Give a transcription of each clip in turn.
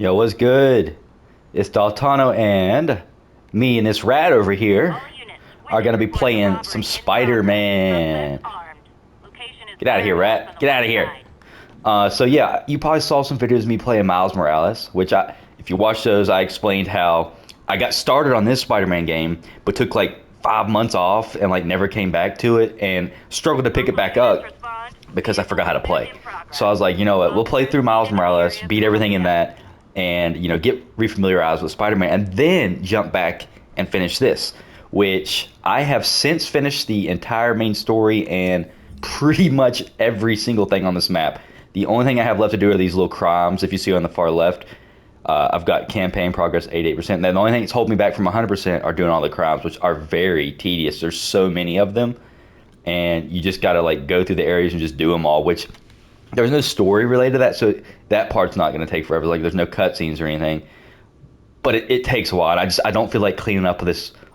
Yo, what's good? It's Daltono and me and this rat over here are gonna be playing some Spider-Man. Get out of here, rat. Get out of here. So yeah, you probably saw some videos of me playing Miles Morales, which if you watch those, I explained how I got started on this Spider-Man game, but took like 5 months off and like never came back to it and struggled to pick it back up because I forgot how to play. So I was like, you know what, we'll play through Miles Morales, beat everything in that, and get refamiliarized with Spider-Man, and then jump back and finish this, which I have since finished the entire main story and pretty much every single thing on this map. The only thing I have left to do are these little crimes, if you see on the far left. I've got campaign progress 88%. And then the only thing that's holding me back from 100% are doing all the crimes, which are very tedious. There's so many of them, and you just gotta like go through the areas and just do them all, which there's no story related to that, so that part's not going to take forever. Like there's no cutscenes or anything, but it takes a while. I don't feel like cleaning up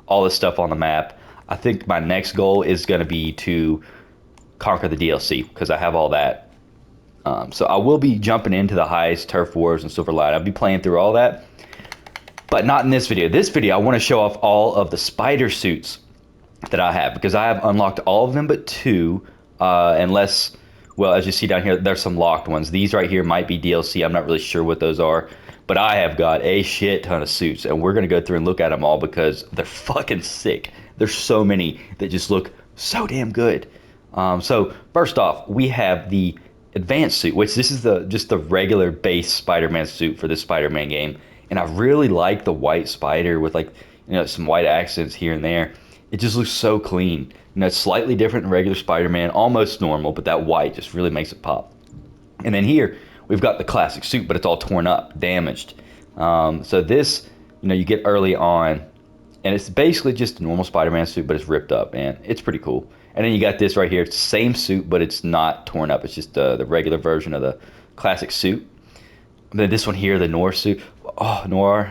all this stuff on the map. I think my next goal is going to be to conquer the DLC because I have all that. So I will be jumping into the Heist, Turf Wars, and Silverlight. I'll be playing through all that, but not in this video. This video I want to show off all of the spider suits that I have because I have unlocked all of them but two, unless. Well, as you see down here, there's some locked ones. These right here might be DLC. I'm not really sure what those are. But I have got a shit ton of suits. And we're going to go through and look at them all because they're fucking sick. There's so many that just look so damn good. So first off, we have the advanced suit, which this is just the regular base Spider-Man suit for this Spider-Man game. And I really like the white spider with like, some white accents here and there. It just looks so clean. It's slightly different than regular Spider-Man, almost normal, but that white just really makes it pop. And then here, we've got the classic suit, but it's all torn up, damaged. So this, you get early on, and it's basically just a normal Spider-Man suit, but it's ripped up, and it's pretty cool. And then you got this right here. It's the same suit, but it's not torn up. It's just the regular version of the classic suit. And then this one here, the Noir suit. Oh, Noir.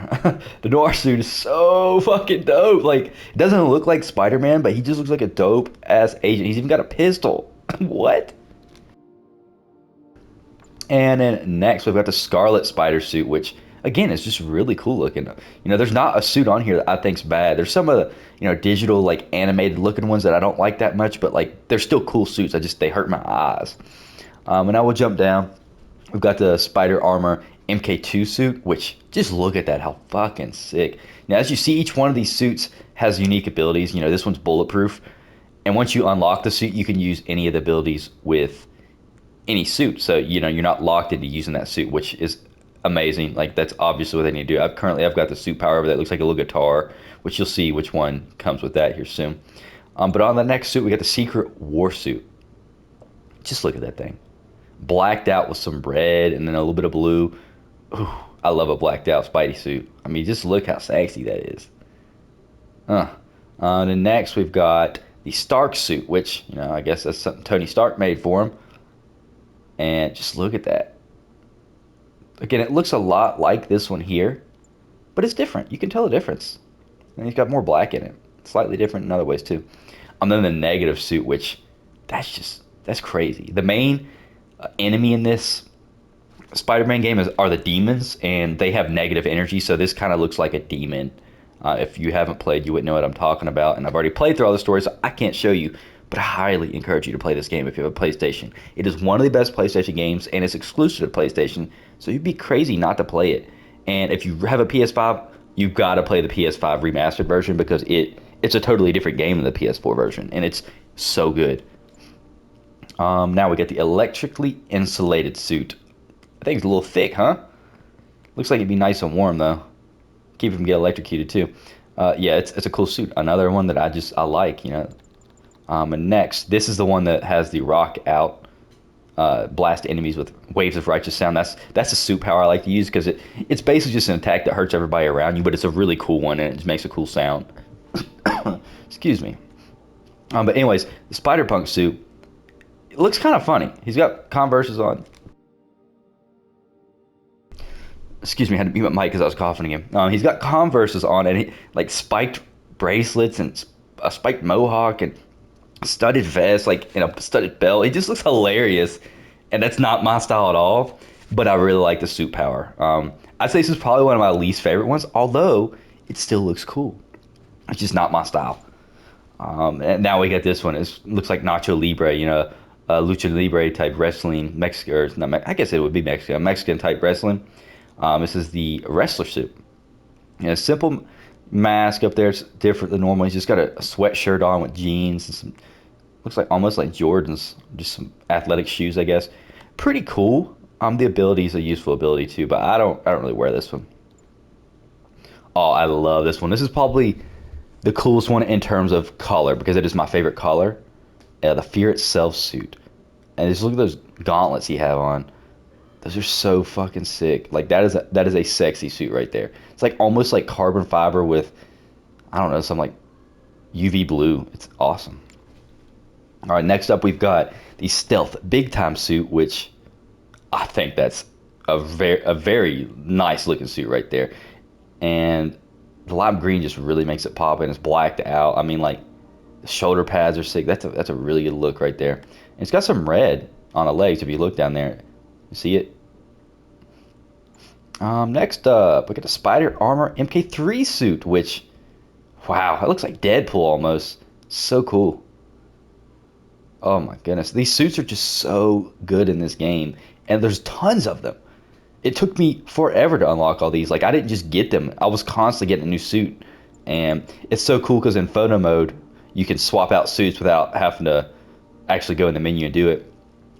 The Noir suit is so fucking dope. Like, it doesn't look like Spider-Man, but he just looks like a dope-ass agent. He's even got a pistol. What? And then next, we've got the Scarlet spider suit, which, again, is just really cool looking. There's not a suit on here that I think's bad. There's some of the, digital, like, animated-looking ones that I don't like that much, but, like, they're still cool suits. They hurt my eyes. And I will jump down. We've got the Spider Armor MK2 suit, which just look at that, how fucking sick. Now, as you see, each one of these suits has unique abilities. This one's bulletproof. And once you unlock the suit, you can use any of the abilities with any suit. So, you're not locked into using that suit, which is amazing. Like, that's obviously what they need to do. I've got the suit power over that looks like a little guitar, which you'll see which one comes with that here soon. But on the next suit, we got the Secret War suit. Just look at that thing. Blacked out with some red and then a little bit of blue. Ooh, I love a blacked out Spidey suit. I mean, just look how sexy that is. Then next we've got the Stark suit, which, I guess that's something Tony Stark made for him. And just look at that. Again, it looks a lot like this one here, but it's different. You can tell the difference. And he's got more black in it. Slightly different in other ways too. And then the negative suit, which that's crazy. The main enemy in this Spider-Man game are the demons, and they have negative energy, so this kind of looks like a demon. If you haven't played, you wouldn't know what I'm talking about, and I've already played through all the stories, so I can't show you, but I highly encourage you to play this game if you have a PlayStation. It is one of the best PlayStation games, and it's exclusive to PlayStation, so you'd be crazy not to play it. And if you have a PS5, you've got to play the PS5 remastered version because it's a totally different game than the PS4 version, and it's so good. Now we get the electrically insulated suit. I think it's a little thick, huh? Looks like it'd be nice and warm though. Keep it from getting electrocuted too. Yeah, it's a cool suit. Another one that I like, And next, this is the one that has the rock out, blast enemies with waves of righteous sound. That's the suit power I like to use because it's basically just an attack that hurts everybody around you, but it's a really cool one and it just makes a cool sound. Excuse me. But anyways, the Spider-Punk suit. It looks kind of funny. He's got Converses on. Excuse me, I had to mute my mic because I was coughing again. He's got Converses on and like spiked bracelets and a spiked mohawk and studded vest, like in a studded belt. He just looks hilarious, and that's not my style at all. but I really like the suit power. I'd say this is probably one of my least favorite ones, although it still looks cool. It's just not my style. And now we get this one. It looks like Nacho Libre, lucha libre type wrestling, Mexican. Or not, I guess it would be Mexican, Mexican type wrestling. This is the wrestler suit. Simple mask up there. It's different than normal. He's just got a sweatshirt on with jeans and some. Looks like almost like Jordans, just some athletic shoes, I guess. Pretty cool. The ability is a useful ability too, but I don't really wear this one. Oh, I love this one. This is probably the coolest one in terms of color because it is my favorite color. The Fear Itself suit. And just look at those gauntlets he have on. Those are so fucking sick. Like that is a sexy suit right there. It's like almost like carbon fiber with I don't know, some like UV blue. It's awesome. All right, next up we've got the Stealth Big Time suit, which I think that's a very nice looking suit right there. And the lime green just really makes it pop, and it's blacked out. I mean, like the shoulder pads are sick. That's a really good look right there. And it's got some red on the legs if you look down there. You see it? Next up, we got the Spider Armor MK3 suit, which, wow, it looks like Deadpool almost. So cool. Oh my goodness. These suits are just so good in this game, and there's tons of them. It took me forever to unlock all these. Like, I didn't just get them. I was constantly getting a new suit. And it's so cool because in photo mode, you can swap out suits without having to actually go in the menu and do it.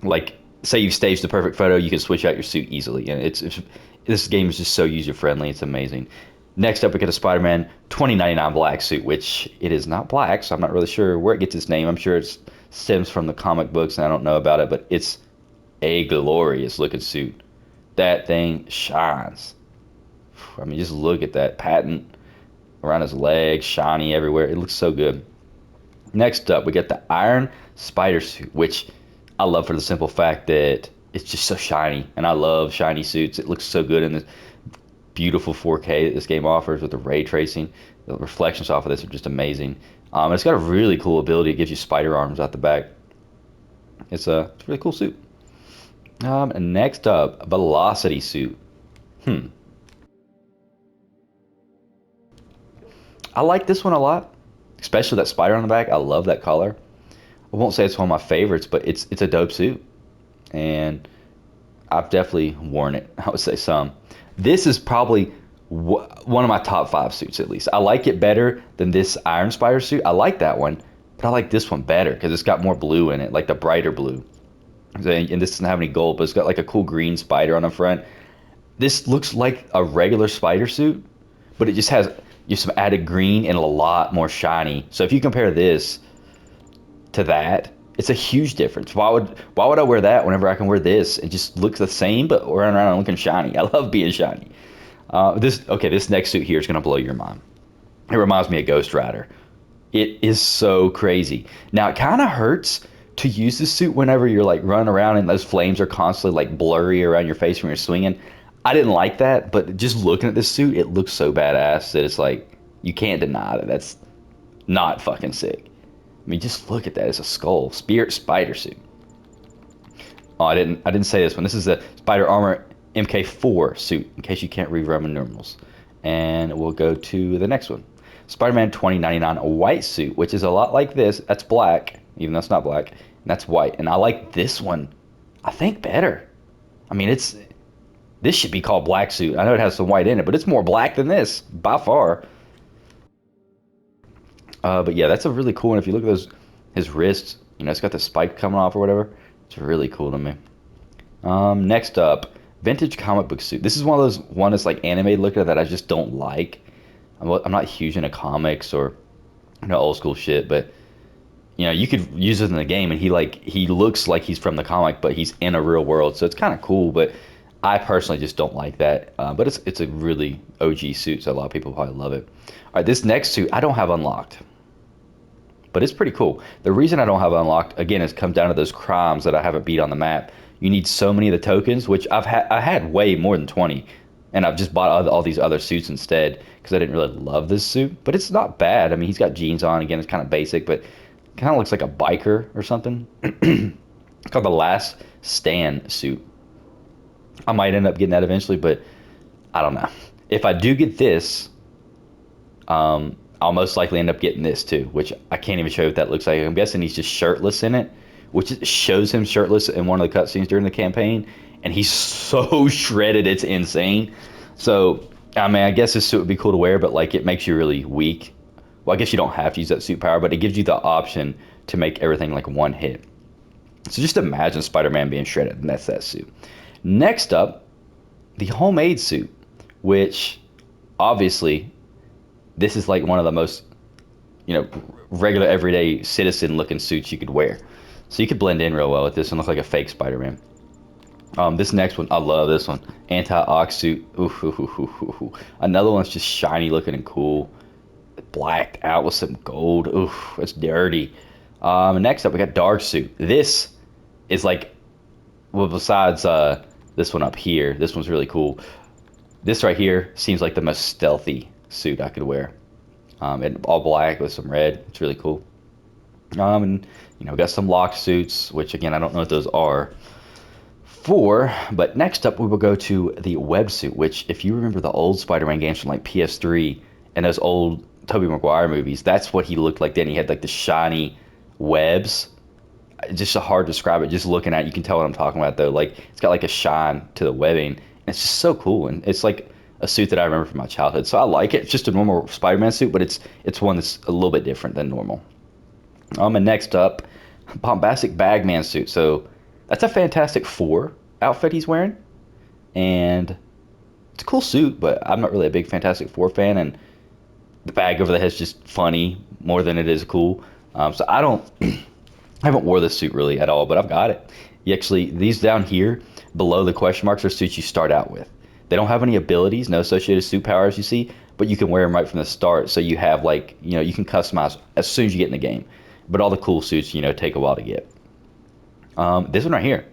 Like, say you've staged the perfect photo, you can switch out your suit easily. And this game is just so user-friendly. It's amazing. Next up, we get a Spider-Man 2099 black suit, which it is not black, so I'm not really sure where it gets its name. I'm sure it stems from the comic books, and I don't know about it, but it's a glorious looking suit. That thing shines. I mean, just look at that patent around his legs, shiny everywhere. It looks so good. Next up, we get the Iron Spider suit, which I love for the simple fact that it's just so shiny, and I love shiny suits. It looks so good in this beautiful 4K that this game offers with the ray tracing. The reflections off of this are just amazing. It's got a really cool ability. It gives you spider arms out the back. It's a really cool suit. And next up, Velocity suit. I like this one a lot, especially that spider on the back. I love that color. I won't say it's one of my favorites, but it's a dope suit, and I've definitely worn it. I would say some. This is probably one of my top 5 suits, at least. I like it better than this Iron Spider suit. I like that one, but I like this one better because it's got more blue in it, like the brighter blue. And this doesn't have any gold, but it's got like a cool green spider on the front. This looks like a regular spider suit, but it just has just some added green and a lot more shiny. So if you compare this to that, it's a huge difference. Why would I wear that whenever I can wear this? It just looks the same, but running around and looking shiny. I love being shiny. This next suit here is gonna blow your mind. It reminds me of Ghost Rider. It is so crazy. Now it kind of hurts to use this suit whenever you're like running around and those flames are constantly like blurry around your face when you're swinging. I didn't like that, but just looking at this suit, it looks so badass that it's like you can't deny that that's not fucking sick. I mean, just look at that. It's a skull. Spirit Spider suit. Oh, I didn't say this one. This is the Spider Armor MK4 suit, in case you can't read Roman numerals. And we'll go to the next one. Spider-Man 2099 white suit, which is a lot like this. That's black, even though it's not black. And that's white. And I like this one, I think, better. I mean, this should be called black suit. I know it has some white in it, but it's more black than this, by far. But yeah, that's a really cool one. If you look at his wrists, it's got the spike coming off or whatever. It's really cool to me. Next up, vintage comic book suit. This is one of those that's like anime looking that I just don't like. I'm not huge into comics or old school shit, but you could use it in the game, and he looks like he's from the comic, but he's in a real world, so it's kind of cool. But I personally just don't like that. But it's a really OG suit, so a lot of people probably love it. All right, this next suit I don't have unlocked, but it's pretty cool. The reason I don't have it unlocked, again, is comes down to those crimes that I haven't beat on the map. You need so many of the tokens, which I had way more than 20, and I've just bought all these other suits instead because I didn't really love this suit. But it's not bad. I mean, he's got jeans on. Again, it's kind of basic, but kind of looks like a biker or something. It's called the Last Stand suit. I might end up getting that eventually, but I don't know. If I do get this, I'll most likely end up getting this too, which I can't even show you what that looks like. I'm guessing he's just shirtless in it, which shows him shirtless in one of the cutscenes during the campaign, and he's so shredded, it's insane. So, I mean, I guess this suit would be cool to wear, but like it makes you really weak. Well, I guess you don't have to use that suit power, but it gives you the option to make everything like one hit. So just imagine Spider-Man being shredded, and that's that suit. Next up, the homemade suit, which obviously this is like one of the most, regular everyday citizen looking suits you could wear. So you could blend in real well with this and look like a fake Spider-Man. This next one, I love this one. Anti-Ox suit. Ooh, ooh, ooh, ooh, ooh. Another one's just shiny looking and cool. Blacked out with some gold. Ooh, it's dirty. Next up, we got Dark suit. This is like, well, besides this one up here, this one's really cool. This right here seems like the most stealthy suit I could wear. And all black with some red. It's really cool. And got some lock suits, which again I don't know what those are for. But next up we will go to the web suit, which if you remember the old Spider-Man games from like PS3 and those old Tobey Maguire movies, that's what he looked like then. He had like the shiny webs. It's just so hard to describe it. Just looking at it, you can tell what I'm talking about though. Like it's got like a shine to the webbing. And it's just so cool, and it's like a suit that I remember from my childhood. So I like it. It's just a normal Spider-Man suit, but it's one that's a little bit different than normal. And next up, Bombastic Bag Man Suit. So that's a Fantastic Four outfit he's wearing, and it's a cool suit, but I'm not really a big Fantastic Four fan, and the bag over the head's just funny more than it is cool. So I haven't wore this suit really at all, but I've got it. These down here below the question marks are suits you start out with. They don't have any abilities, no associated suit powers you see, but you can wear them right from the start. So you have like, you can customize as soon as you get in the game. But all the cool suits, take a while to get. This one right here,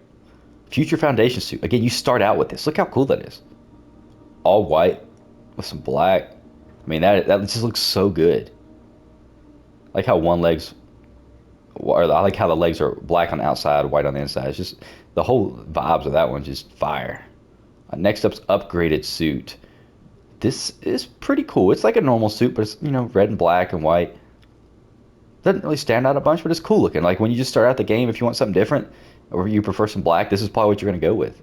Future Foundation suit. Again, you start out with this. Look how cool that is. All white with some black. I mean, that just looks so good. I like how I like how the legs are black on the outside, white on the inside. It's just the whole vibes of that one just fire. Next up's upgraded suit. This is pretty cool. It's like a normal suit, but it's red and black and white. Doesn't really stand out a bunch, but it's cool looking. Like when you just start out the game, if you want something different or you prefer some black, this is probably what you're gonna go with.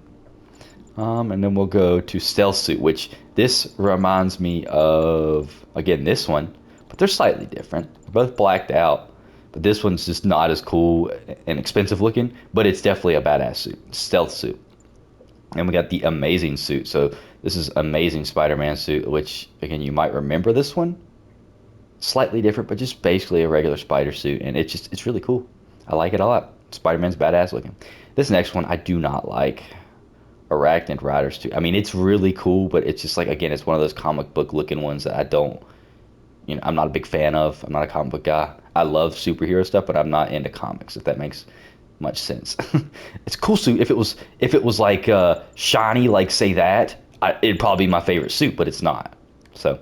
And then we'll go to stealth suit, which this reminds me of again this one, but they're slightly different. They're both blacked out, but this one's just not as cool and expensive looking, but it's definitely a badass suit, stealth suit. And we got the amazing suit. So this is Amazing Spider-Man suit, which again you might remember this one. Slightly different, but just basically a regular spider suit, and it's really cool. I like it a lot. Spider-Man's badass looking. This next one I do not like. Arachnid Rider suit. I mean, it's really cool, but it's just like, again, it's one of those comic book looking ones that I don't, I'm not a big fan of. I'm not a comic book guy. I love superhero stuff, but I'm not into comics, if that makes much sense. It's a cool suit. If it was like shiny, like say that, it'd probably be my favorite suit, but it's not. So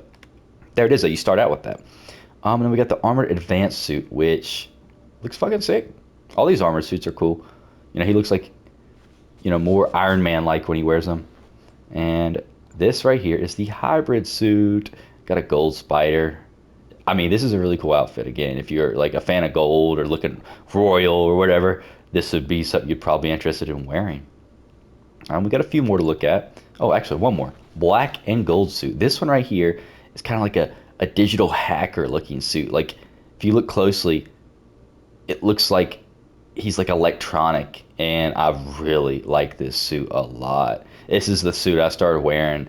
there it is. You start out with that. And then we got the Armored Advanced suit, which looks fucking sick. All these armored suits are cool. He looks like, more Iron Man-like when he wears them. And this right here is the Hybrid suit. Got a gold spider. I mean, this is a really cool outfit. Again, if you're like a fan of gold or looking royal or whatever, this would be something you'd probably be interested in wearing. We got a few more to look at. Oh, actually, one more. Black and gold suit. This one right here is kind of like a digital hacker looking suit. Like if you look closely, it looks like he's like electronic, and I really like this suit a lot. This is the suit I started wearing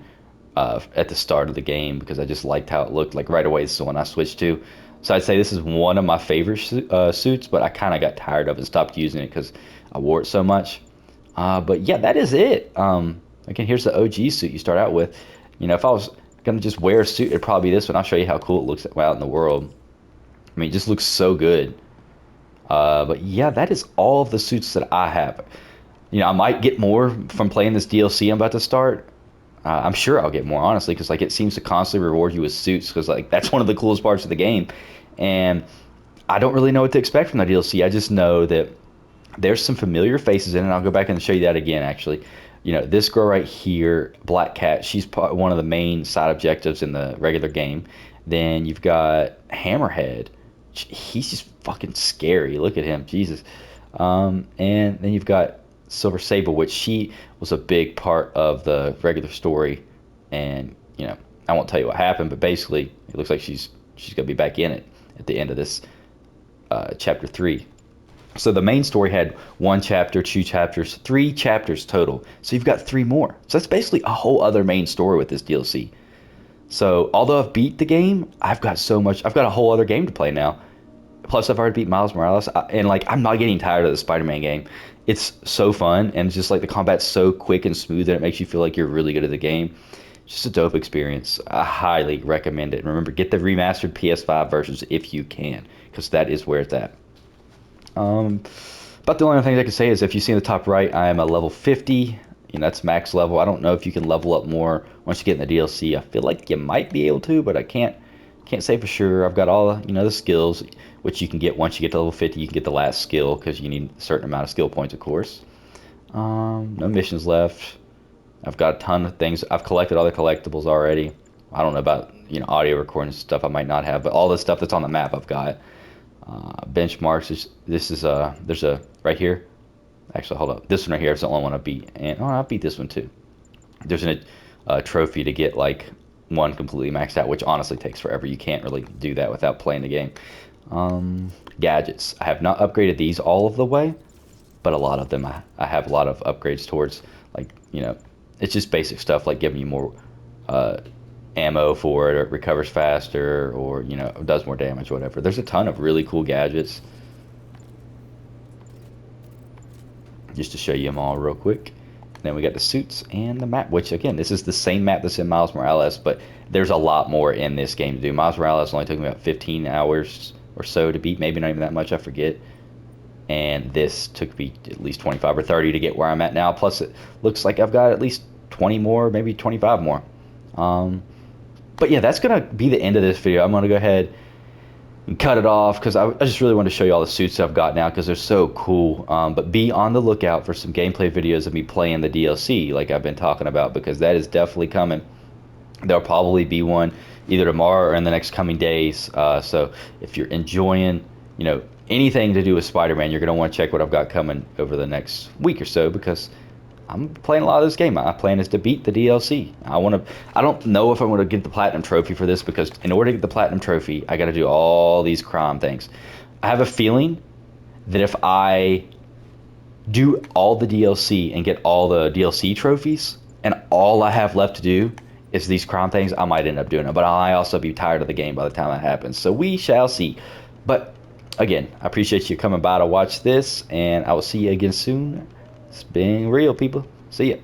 at the start of the game because I just liked how it looked. Like right away, this is the one I switched to. So I'd say this is one of my favorite suits, but I kind of got tired of it and stopped using it because I wore it so much. But yeah, that is it. Again, here's the OG suit you start out with. If I was gonna just wear a suit, it'd probably be this one. I'll show you how cool it looks out in the world. I mean, it just looks so good. But yeah, that is all of the suits that I have. I might get more from playing this DLC I'm about to start. I'm sure I'll get more, honestly, because like it seems to constantly reward you with suits, because like that's one of the coolest parts of the game. And I don't really know what to expect from the DLC. I just know that there's some familiar faces in it. I'll go back and show you that again, actually. You know, this girl right here, Black Cat, she's one of the main side objectives in the regular game. Then you've got Hammerhead. He's just fucking scary. Look at him, Jesus. And then you've got Silver Sable, which she was a big part of the regular story. And you know, I won't tell you what happened, but basically, it looks like she's gonna be back in it at the end of this chapter 3. So the main story had 1 chapter, 2 chapters, 3 chapters total. So you've got 3 more. So that's basically a whole other main story with this DLC. So although I've beat the game, I've got a whole other game to play now. Plus I've already beat Miles Morales, and like I'm not getting tired of the Spider-Man game. It's so fun, and it's just like the combat's so quick and smooth that it makes you feel like you're really good at the game. Just a dope experience. I highly recommend it. And remember, get the remastered PS5 versions if you can, because that is where it's at. But the only thing I can say is if you see in the top right, I am a level 50. You know, that's max level. I don't know if you can level up more once you get in the DLC. I feel like you might be able to, but I can't say for sure. I've got all the skills, which you can get once you get to level 50. You can get the last skill because you need a certain amount of skill points, of course. No missions left. I've got a ton of things. I've collected all the collectibles already. I don't know about audio recording stuff I might not have, but all the stuff that's on the map I've got. Benchmarks. There's a right here. Actually, hold up. This one right here is the only one I beat, and I beat this one too. There's a trophy to get like one completely maxed out, which honestly takes forever. You can't really do that without playing the game. Gadgets. I have not upgraded these all of the way, but a lot of them I have a lot of upgrades towards. Like it's just basic stuff like giving you more ammo for it, or it recovers faster, or does more damage, whatever. There's a ton of really cool gadgets. Just to show you them all real quick. Then we got the suits and the map, which again, this is the same map that's in Miles Morales, but there's a lot more in this game to do. Miles Morales only took me about 15 hours or so to beat, maybe not even that much, I forget. And this took me at least 25 or 30 to get where I'm at now. Plus, it looks like I've got at least 20 more, maybe 25 more. But yeah, that's going to be the end of this video. I'm going to go ahead and cut it off because I just really want to show you all the suits I've got now because they're so cool. But be on the lookout for some gameplay videos of me playing the DLC like I've been talking about, because that is definitely coming. There'll probably be one either tomorrow or in the next coming days. So if you're enjoying, anything to do with Spider-Man, you're going to want to check what I've got coming over the next week or so, because I'm playing a lot of this game. My plan is to beat the DLC. I don't know if I'm going to get the Platinum Trophy for this, because in order to get the Platinum Trophy, I got to do all these crime things. I have a feeling that if I do all the DLC and get all the DLC trophies, and all I have left to do is these crime things, I might end up doing it. But I also be tired of the game by the time that happens. So we shall see. But again, I appreciate you coming by to watch this, and I will see you again soon. It's been real, people. See ya.